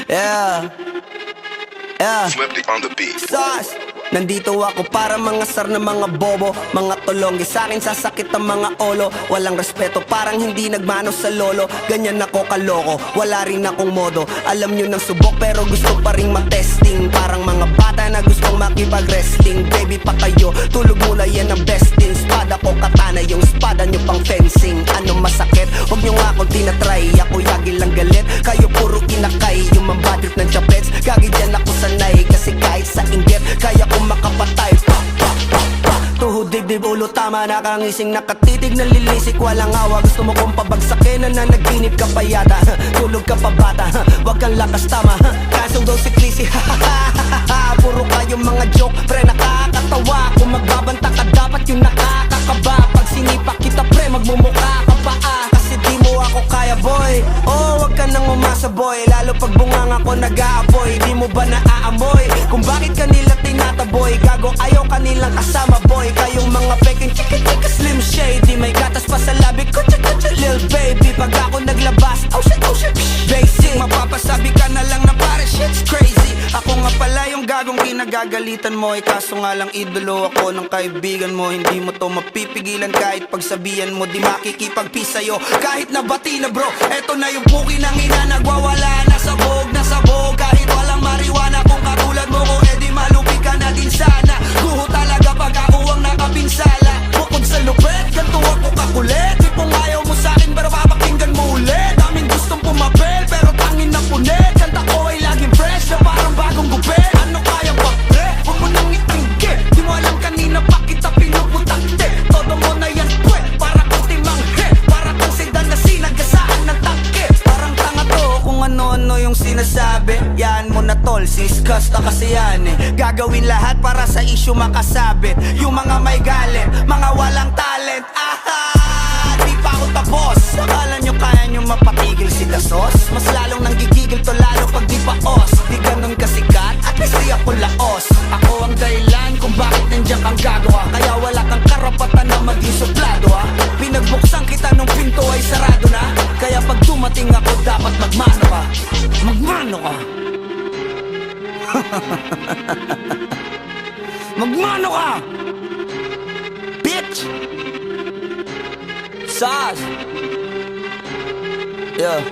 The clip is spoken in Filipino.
Yeah. Yeah. Flipped on the beat. Sauce. Nandito ako para mangasar na mga bobo, mga tulonggi sa'kin sasakit ang mga olo. Walang respeto, parang hindi nagmano sa lolo. Ganyan ako kaloko, wala rin akong modo. Alam nyo ng subok pero gusto pa rin matesting. Parang mga bata na gustong makipag-wrestling. Baby pa kayo, tulog muna yan ang best in. Spada ko katana, yung spada nyo pang fencing. Ano masakit? Huwag nyo nga akong tinatry. Ako yagi lang galit, kayo puro inakay. Yung mambatrip ng chapets, gagi dyan ako sanay. Kasi kahit sa inggit, kaya ko makapatay. Tuhod, dibdib, ulo, tama. Nakangising, nakatitig, nalilisik, walang awa. Gusto mo kong pabagsakin, nananaginip ka pa yata. Tulog ka pa bata, wag kang lakas tama. Kasong daw si Clissy, puro kayong mga joke, pre nakakatawa. Kung magbabanta ka dapat yung nakakakaba. Pag sinipa kita pre, magmumukha ka pa kasi di mo ako kaya boy. Oh, wag ka nang umasa boy. Lalo pag bungang ako nag-aapoy. Di mo ba naaamoy kung bakit kanila tinataboy? Gago ayaw kanilang kasama boy. Kayong mga peking chika-chika slim shady. May gatas pa sa labi ko, cha-cha-cha lil baby. Pag ako naglabas, oh shit, basic. Mapapasabi ka na lang na pare shit's crazy. Ako nga pala yung gagong kinagagalitan mo. Kaso nga lang idolo ako ng kaibigan mo. Hindi mo to mapipigilan kahit pagsabihan mo. Di makikipag-peace sa'yo kahit nabati na bro. Eto na yung puki ng ina, nagwawala na sabog. Kahit walang mariwana, kung katulad mo ko edi malupi ka na din sana. Guho talaga pag ako ang nakapinsala. Bukod sa lupet, ganito ako kakulit. Tipong ayaw mo sa'kin pero papakinggan mo ulit. Daming gustong pumapel pero tangin na punit. Kanta ko ay laging fresh na parang bagong gupit. Ano kaya ba pre? Huwag mo nang itanggi. Di mo alam kanina pa kita pinuputakte. Todo mo na yan pwe, para kang timanghe. Para kang sedan na sinagasaan ng tangke. Parang tanga to kung ano-ano yung sinasabi. Yan mo na tol, siskas na kasi yan eh. Gagawin lahat para sa issue makasabit. Yung mga may galit, mga walang talent. Di pa ako tapos. Akala nyo kaya nyo mapatigil si Dasos? Mas lalong nanggigigil to lalo pag di paos. Di ganun kasikat, at least di ako laos. Ako ang dahilan kung bakit nandiyan kang gagawa. Kaya wala kang karapatan na maging suplado ha. Pinagbuksan kita nung pinto ay sarado na. Kaya pag dumating ako dapat magmano ka. Magmano ka. Magmano ka, bitch. Sauce. Yeah.